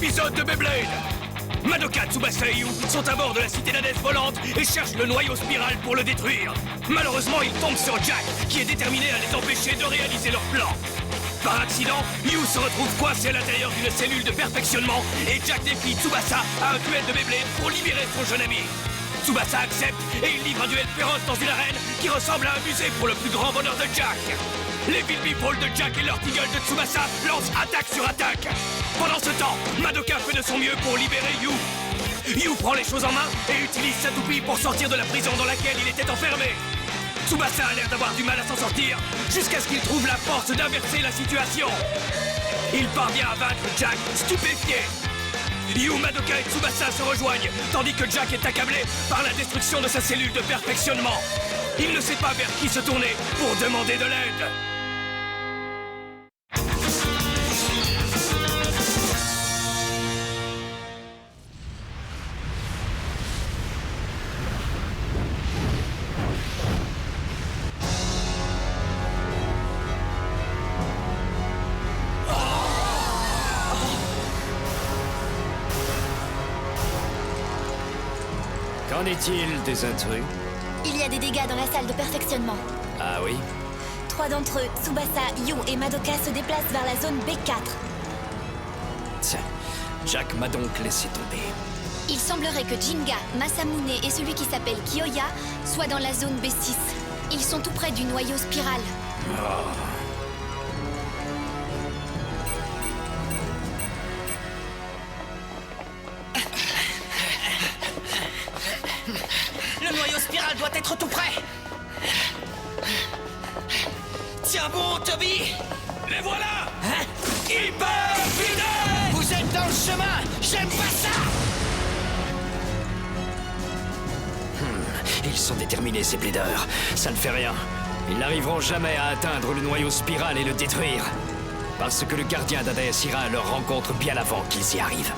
épisode de Beyblade. Madoka, Tsubasa et Yu sont à bord de la cité d'Hadès volante et cherchent le noyau spiral pour le détruire. Malheureusement, ils tombent sur Jack, qui est déterminé à les empêcher de réaliser leur plan. Par accident, Yu se retrouve coincé à l'intérieur d'une cellule de perfectionnement et Jack défie Tsubasa à un duel de Beyblade pour libérer son jeune ami. Tsubasa accepte et il livre un duel féroce dans une arène qui ressemble à un musée pour le plus grand bonheur de Jack. Les Vilby Balls de Jack et l'Ortigal de Tsubasa lancent attaque sur attaque. Pendant ce temps, Madoka fait de son mieux pour libérer Yu. Yu prend les choses en main et utilise sa toupie pour sortir de la prison dans laquelle il était enfermé. Tsubasa a l'air d'avoir du mal à s'en sortir, jusqu'à ce qu'il trouve la force d'inverser la situation. Il parvient à vaincre Jack, stupéfié. Yu, Madoka et Tsubasa se rejoignent, tandis que Jack est accablé par la destruction de sa cellule de perfectionnement. Il ne sait pas vers qui se tourner pour demander de l'aide. Qu'en est-il des intrus? Il y a des dégâts dans la salle de perfectionnement. Ah oui? 3 d'entre eux, Tsubasa, Yu et Madoka, se déplacent vers la zone B4. Tiens, Jack m'a donc laissé tomber. Il semblerait que Jinga, Masamune et celui qui s'appelle Kiyoya soient dans la zone B6. Ils sont tout près du noyau spiral. Le noyau spiral doit être tout près. Tiens bon, Toby. Les voilà! Hein? Hyper fidèle! Vous êtes dans le chemin. J'aime pas ça. Ils sont déterminés, ces plaideurs. Ça ne fait rien. Ils n'arriveront jamais à atteindre le noyau spiral et le détruire. Parce que le gardien d'Hadès ira à leur rencontre bien avant qu'ils y arrivent.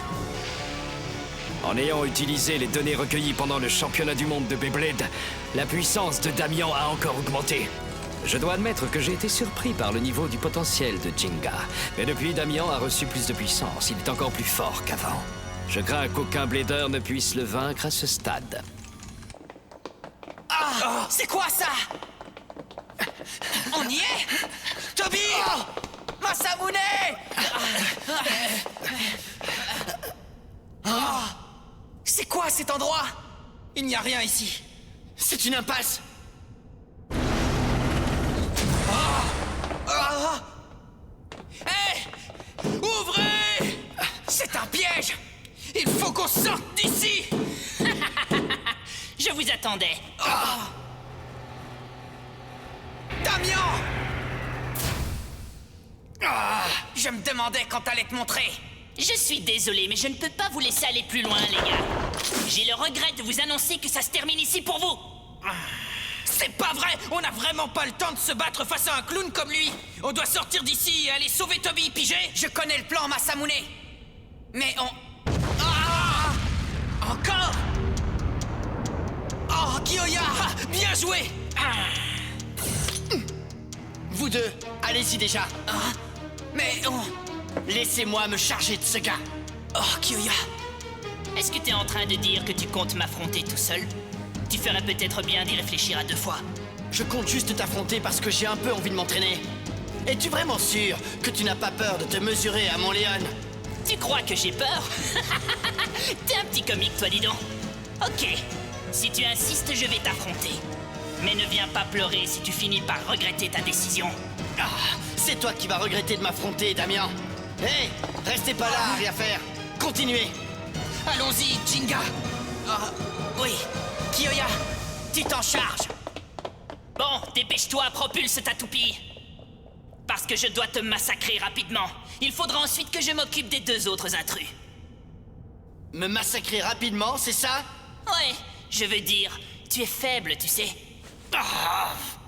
En ayant utilisé les données recueillies pendant le championnat du monde de Beyblade, la puissance de Damian a encore augmenté. Je dois admettre que j'ai été surpris par le niveau du potentiel de Jinga. Mais depuis, Damian a reçu plus de puissance. Il est encore plus fort qu'avant. Je crains qu'aucun blader ne puisse le vaincre à ce stade. Ah, c'est quoi ça? On y est? Toby! Masamune! C'est quoi cet endroit? Il n'y a rien ici. C'est une impasse. Hé! Ouvrez! C'est un piège! Il faut qu'on sorte d'ici! Je vous attendais. Damian! Je me demandais quand t'allais te montrer. Je suis désolé, mais je ne peux pas vous laisser aller plus loin, les gars. J'ai le regret de vous annoncer que ça se termine ici pour vous. C'est pas vrai! On n'a vraiment pas le temps de se battre face à un clown comme lui! On doit sortir d'ici et aller sauver Toby, pigé? Je connais le plan, Masamune! Mais on... Encore? Oh, Kiyoya! Bien joué! Vous deux, allez-y déjà! Mais on... Laissez-moi me charger de ce gars! Oh, Kiyoya! Est-ce que t'es en train de dire que tu comptes m'affronter tout seul? Tu ferais peut-être bien d'y réfléchir à 2 fois. Je compte juste t'affronter parce que j'ai un peu envie de m'entraîner. Es-tu vraiment sûr que tu n'as pas peur de te mesurer à mon Léon? Tu crois que j'ai peur? T'es un petit comique, toi, dis donc. Ok, si tu insistes, je vais t'affronter. Mais ne viens pas pleurer si tu finis par regretter ta décision. C'est toi qui vas regretter de m'affronter, Damien. Hé, restez pas là à rien faire. Continuez. Allons-y, Jinga. Oui, Kiyoya, tu t'en charges. Bon, dépêche-toi, propulse ta toupie. Parce que je dois te massacrer rapidement. Il faudra ensuite que je m'occupe des 2 autres intrus. Me massacrer rapidement, c'est ça? Ouais, je veux dire, tu es faible, tu sais.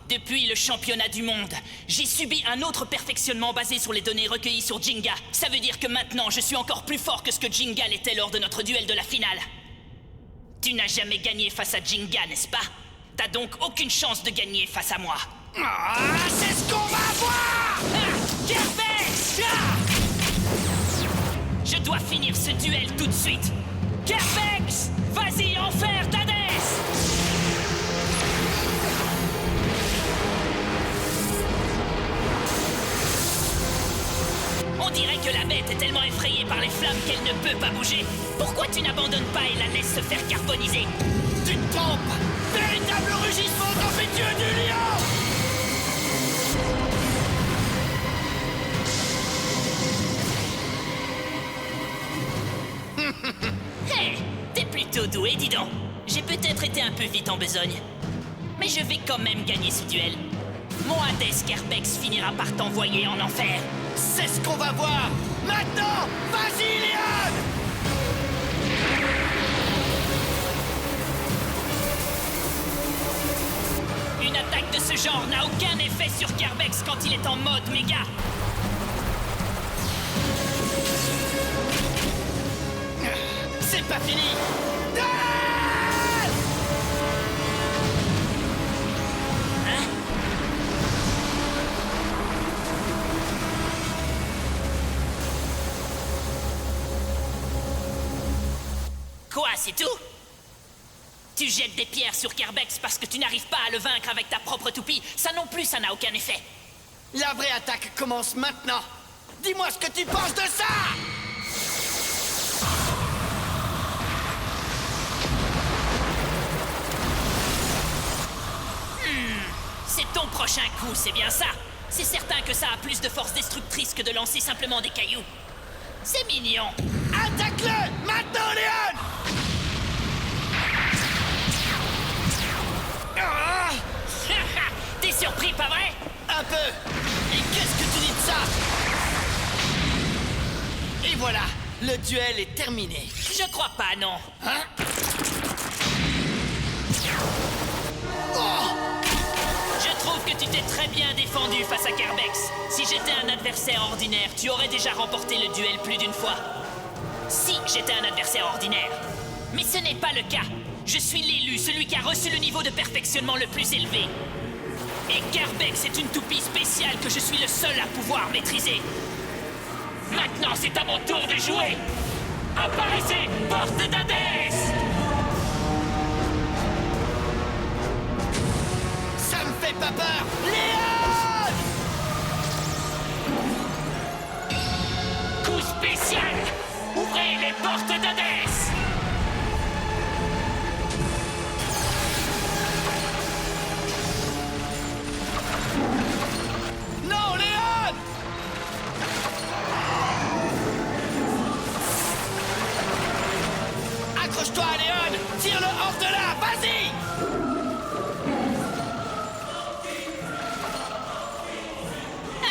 Depuis le championnat du monde, j'ai subi un autre perfectionnement basé sur les données recueillies sur Jinga. Ça veut dire que maintenant, je suis encore plus fort que ce que Jinga l'était lors de notre duel de la finale. Tu n'as jamais gagné face à Jinga, n'est-ce pas? T'as donc aucune chance de gagner face à moi. C'est ce qu'on va voir! Quel fait? Je dois finir ce duel tout de suite. Carbex, vas-y, enfer d'Hadès! On dirait que la bête est tellement effrayée par les flammes qu'elle ne peut pas bouger. Pourquoi tu n'abandonnes pas et la laisses se faire carboniser? Tu te trompes! Véritable rugissement impétueux du lion! Hé, t'es plutôt doué, dis donc. J'ai peut-être été un peu vite en besogne. Mais je vais quand même gagner ce duel. Mon Hades Carbex finira par t'envoyer en enfer. C'est ce qu'on va voir! Maintenant! Vas-y, Léon! Une attaque de ce genre n'a aucun effet sur Carbex quand il est en mode méga. C'est pas fini! Ah! Hein? Quoi, c'est tout? Tu jettes des pierres sur Carbex parce que tu n'arrives pas à le vaincre avec ta propre toupie. Ça non plus, ça n'a aucun effet. La vraie attaque commence maintenant! Dis-moi ce que tu penses de ça! C'est ton prochain coup, c'est bien ça. C'est certain que ça a plus de force destructrice que de lancer simplement des cailloux. C'est mignon. Attaque-le! Maintenant, Léon! Ah! T'es surpris, pas vrai? Un peu! Et qu'est-ce que tu dis de ça? Et voilà, le duel est terminé. Je crois pas, non. Hein? Oh! Je trouve que tu t'es très bien défendu face à Carbex. Si j'étais un adversaire ordinaire, tu aurais déjà remporté le duel plus d'une fois. Si j'étais un adversaire ordinaire. Mais ce n'est pas le cas. Je suis l'élu, celui qui a reçu le niveau de perfectionnement le plus élevé. Et Carbex est une toupie spéciale que je suis le seul à pouvoir maîtriser. Maintenant, c'est à mon tour de jouer. Apparaissez, porte d'Hadès! Ça me fait pas peur! Léon! Coup spécial! Ouvrez les portes d'Hadès! Non, Léon! Accroche-toi, Léon! Tire-le hors de là! Vas-y!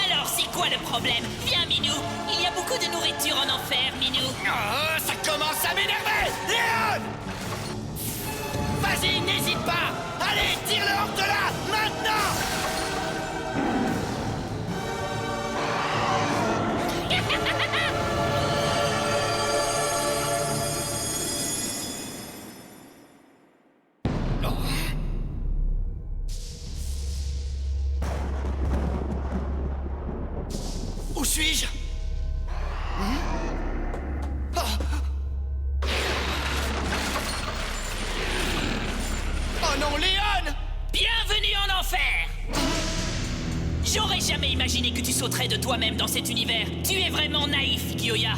Alors, c'est quoi le problème? Viens, Minou. Il y a beaucoup de nourriture en enfer, Minou. Oh, ça commence à m'énerver! Léon! Vas-y, n'hésite pas! Allez, tire-le hors de là! Maintenant! Où suis-je? Oh non, Léon! Bienvenue en enfer! J'aurais jamais imaginé que tu sauterais de toi-même dans cet univers. Tu es vraiment naïf, Kyoya.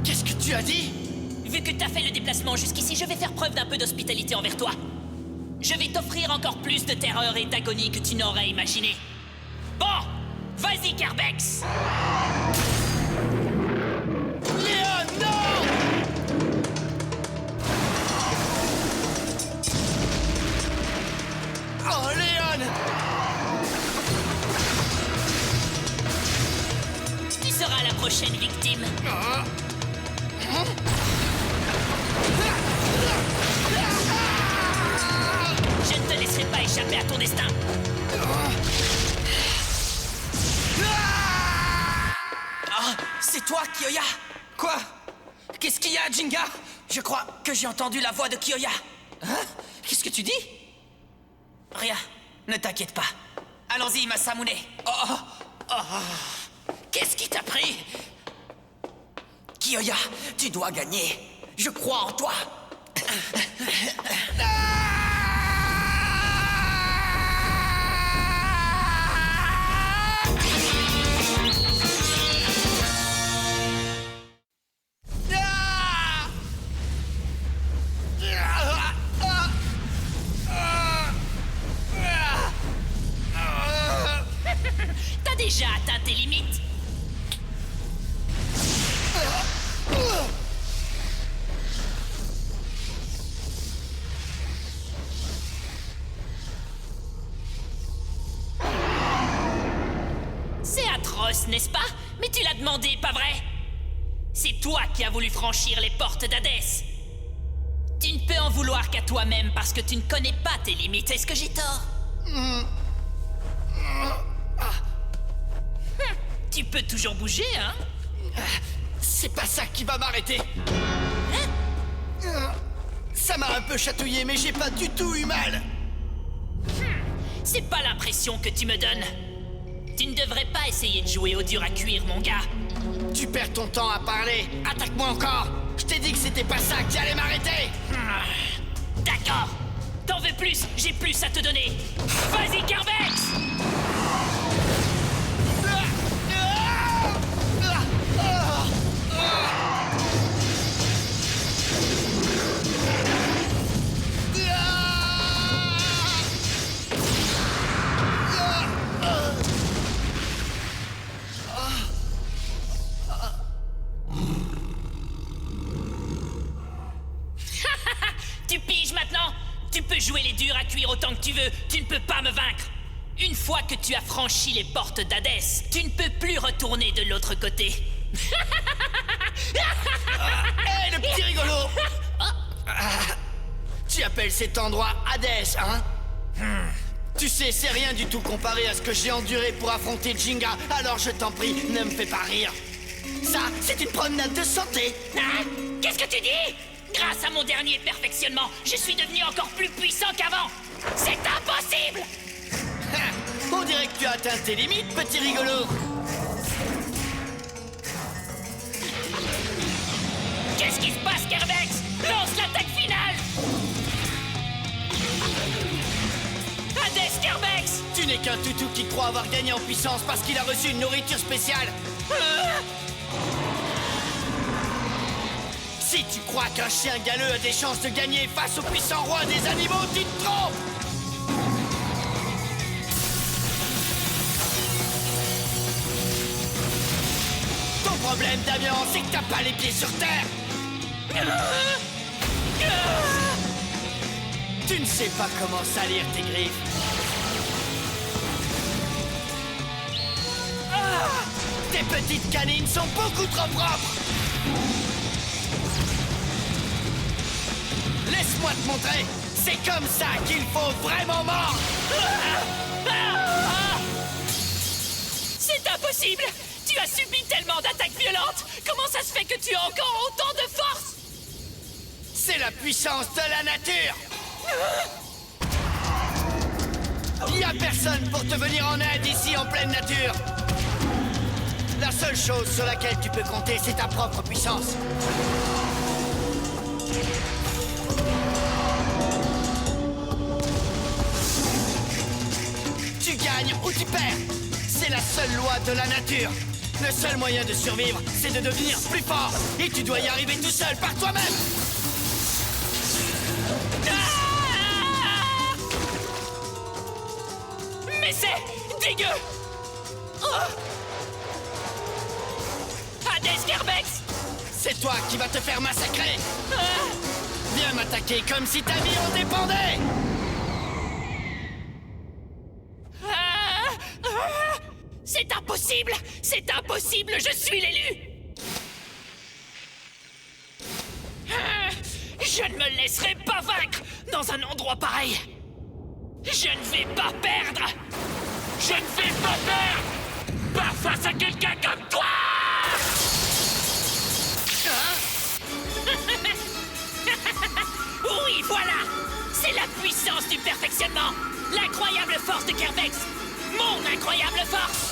Qu'est-ce que tu as dit? Vu que t'as fait le déplacement jusqu'ici, je vais faire preuve d'un peu d'hospitalité envers toi. Je vais t'offrir encore plus de terreur et d'agonie que tu n'aurais imaginé. Bon, vas-y, Carbex! Léon, non! Oh, Léon! Tu seras la prochaine victime. Je ne te laisserai pas échapper à ton destin. Ah, c'est toi, Kyoya? Quoi? Qu'est-ce qu'il y a, Jinga? Je crois que j'ai entendu la voix de Kyoya. Hein? Qu'est-ce que tu dis? Rien, ne t'inquiète pas. Allons-y, Masamune. Oh, oh, oh. Qu'est-ce qui t'a pris? Kyoya, tu dois gagner. Je crois en toi. T'as déjà atteint tes limites. C'est atroce, n'est-ce pas? Mais tu l'as demandé, pas vrai? C'est toi qui as voulu franchir les portes d'Hadès. Tu ne peux en vouloir qu'à toi-même parce que tu ne connais pas tes limites. Est-ce que j'ai tort? Tu peux toujours bouger, hein? C'est pas ça qui va m'arrêter. Ça m'a un peu chatouillé, mais j'ai pas du tout eu mal. C'est pas l'impression que tu me donnes. Tu ne devrais pas essayer de jouer au dur à cuire, mon gars. Tu perds ton temps à parler. Attaque-moi encore. Je t'ai dit que c'était pas ça qui allait m'arrêter. D'accord. T'en veux plus? J'ai plus à te donner. Vas-y, Carbex! Tu piges maintenant? Tu peux jouer les durs à cuire autant que tu veux, tu ne peux pas me vaincre. Une fois que tu as franchi les portes d'Hadès, tu ne peux plus retourner de l'autre côté. Hé, le petit rigolo. Tu appelles cet endroit Hadès, hein? Tu sais, c'est rien du tout comparé à ce que j'ai enduré pour affronter Jinga, alors je t'en prie, ne me fais pas rire. Ça, c'est une promenade de santé. Hein? Qu'est-ce que tu dis? Grâce à mon dernier perfectionnement, je suis devenu encore plus puissant qu'avant. C'est impossible! On dirait que tu as atteint tes limites, petit rigolo. Qu'est-ce qui se passe, Kerbex? Lance l'attaque finale! Hadès, Kerbex! Tu n'es qu'un toutou qui croit avoir gagné en puissance parce qu'il a reçu une nourriture spéciale. Si tu crois qu'un chien galeux a des chances de gagner face au puissant roi des animaux, tu te trompes! Ton problème, Damien, c'est que t'as pas les pieds sur terre! Tu ne sais pas comment salir tes griffes. Tes petites canines sont beaucoup trop propres! Laisse-moi te montrer! C'est comme ça qu'il faut vraiment mordre! C'est impossible! Tu as subi tellement d'attaques violentes! Comment ça se fait que tu as encore autant de force? C'est la puissance de la nature! Il n'y a personne pour te venir en aide ici en pleine nature! La seule chose sur laquelle tu peux compter, c'est ta propre puissance. Tu gagnes ou tu perds. C'est la seule loi de la nature. Le seul moyen de survivre, c'est de devenir plus fort. Et tu dois y arriver tout seul, par toi-même. Mais c'est dégueu! Hadès, Kerbex! C'est toi qui vas te faire massacrer. Viens m'attaquer comme si ta vie en dépendait. C'est impossible! C'est impossible! Je suis l'élu! Je ne me laisserai pas vaincre dans un endroit pareil! Je ne vais pas perdre! Je ne vais pas perdre! Pas face à quelqu'un comme toi! Oui, voilà! C'est la puissance du perfectionnement! L'incroyable force de Kerbex! Mon incroyable force!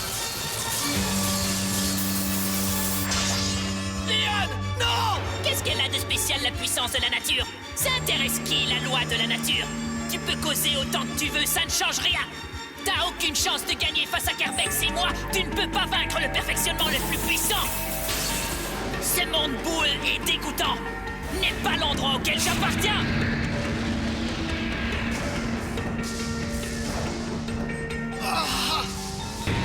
Leon! Non! Qu'est-ce qu'elle a de spécial, la puissance de la nature? Ça intéresse qui, la loi de la nature? Tu peux causer autant que tu veux, ça ne change rien. T'as aucune chance de gagner face à Carbex et moi. Tu ne peux pas vaincre le perfectionnement le plus puissant. Ce monde boueux et dégoûtant n'est pas l'endroit auquel j'appartiens.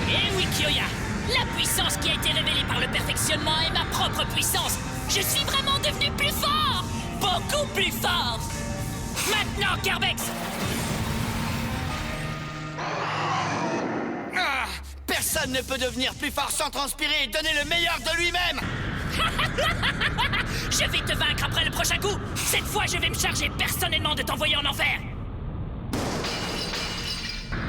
Eh oui, Kyoya, la puissance qui a été révélée par le perfectionnement est ma propre puissance. Je suis vraiment devenu plus fort. Beaucoup plus fort. Maintenant, Carbex. Personne ne peut devenir plus fort sans transpirer et donner le meilleur de lui-même. Je vais te vaincre après le prochain coup. Cette fois, je vais me charger personnellement de t'envoyer en enfer.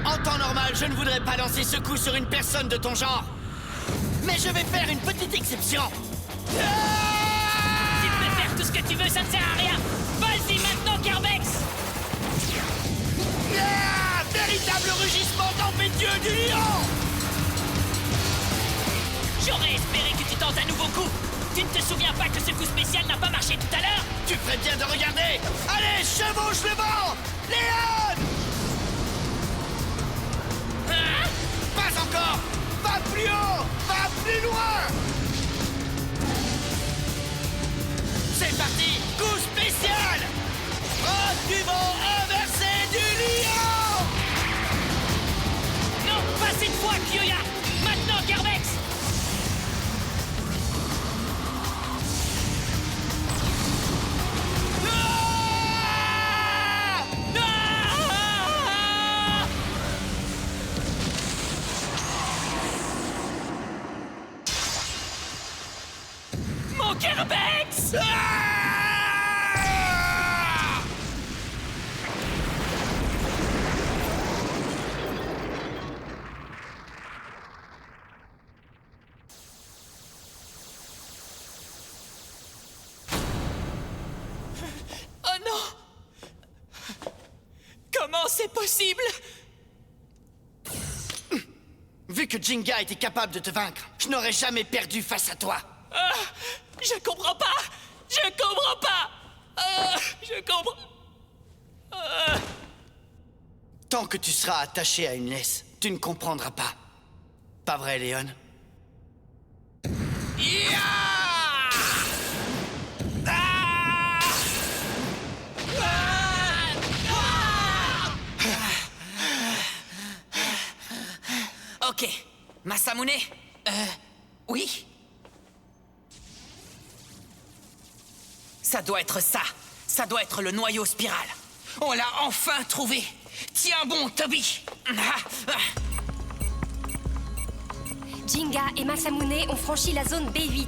En temps normal, je ne voudrais pas lancer ce coup sur une personne de ton genre. Mais je vais faire une petite exception. Tu peux faire tout ce que tu veux, ça ne sert à rien. Vas-y maintenant, Carbex. Véritable rugissement tempétueux du lion. J'aurais espéré que tu tentes un nouveau coup. Tu ne te souviens pas que ce coup spécial n'a pas marché tout à l'heure? Tu ferais bien de regarder. Allez, chevauche le vent, Léon. Hein? Pas encore. Va plus haut, va plus loin. C'est parti, coup spécial. Proche du vent inversé du lion. Non, pas cette fois, Kyoya. Maintenant, Carbex. Mon Carbex! Oh non! Comment c'est possible? Vu que Jinga était capable de te vaincre, je n'aurais jamais perdu face à toi. Je comprends pas! Je comprends pas! Je comprends... Tant que tu seras attaché à une laisse, tu ne comprendras pas. Pas vrai, Léon? Ok. Masamune? Oui? Ça doit être ça. Ça doit être le noyau spiral. On l'a enfin trouvé. Tiens bon, Toby. Jinga et Masamune ont franchi la zone B8.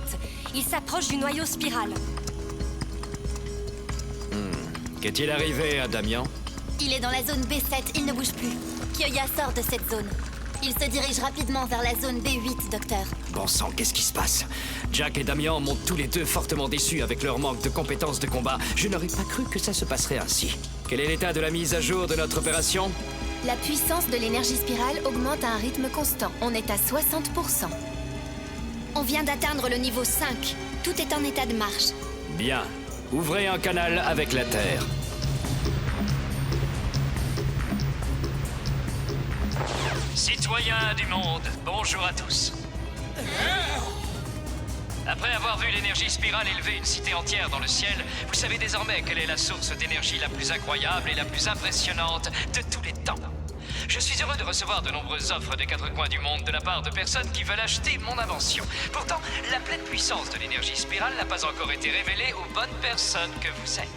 Ils s'approchent du noyau spiral. Qu'est-il arrivé à Damian? Il est dans la zone B7, il ne bouge plus. Kyoya sort de cette zone. Il se dirige rapidement vers la zone B8, docteur. Bon sang, qu'est-ce qui se passe? Jack et Damian m'ont tous les deux fortement déçus avec leur manque de compétences de combat. Je n'aurais pas cru que ça se passerait ainsi. Quel est l'état de la mise à jour de notre opération? La puissance de l'énergie spirale augmente à un rythme constant. On est à 60%. On vient d'atteindre le niveau 5. Tout est en état de marche. Bien. Ouvrez un canal avec la Terre. Citoyens du monde, bonjour à tous. Après avoir vu l'énergie spirale élever une cité entière dans le ciel, vous savez désormais quelle est la source d'énergie la plus incroyable et la plus impressionnante de tous les temps. Je suis heureux de recevoir de nombreuses offres des quatre coins du monde de la part de personnes qui veulent acheter mon invention. Pourtant, la pleine puissance de l'énergie spirale n'a pas encore été révélée aux bonnes personnes que vous êtes.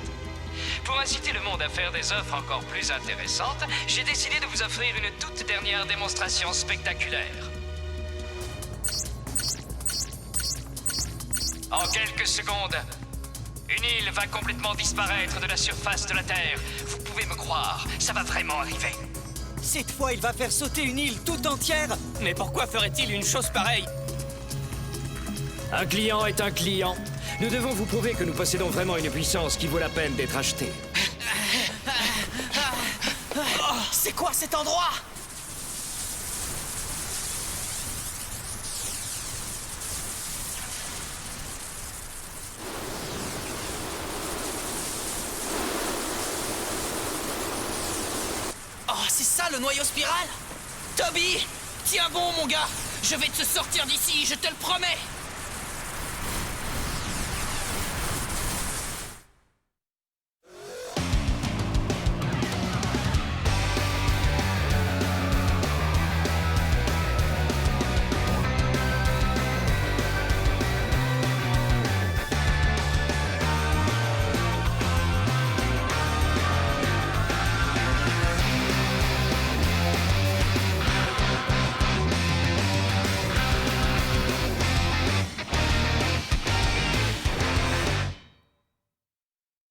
Pour inciter le monde à faire des offres encore plus intéressantes, j'ai décidé de vous offrir une toute dernière démonstration spectaculaire. En quelques secondes, une île va complètement disparaître de la surface de la Terre. Vous pouvez me croire, ça va vraiment arriver. Cette fois, il va faire sauter une île tout entière. Mais pourquoi ferait-il une chose pareille? Un client est un client. Nous devons vous prouver que nous possédons vraiment une puissance qui vaut la peine d'être achetée. Oh, c'est quoi cet endroit? le noyau spiral? Toby, tiens bon, mon gars. Je vais te sortir d'ici, je te le promets.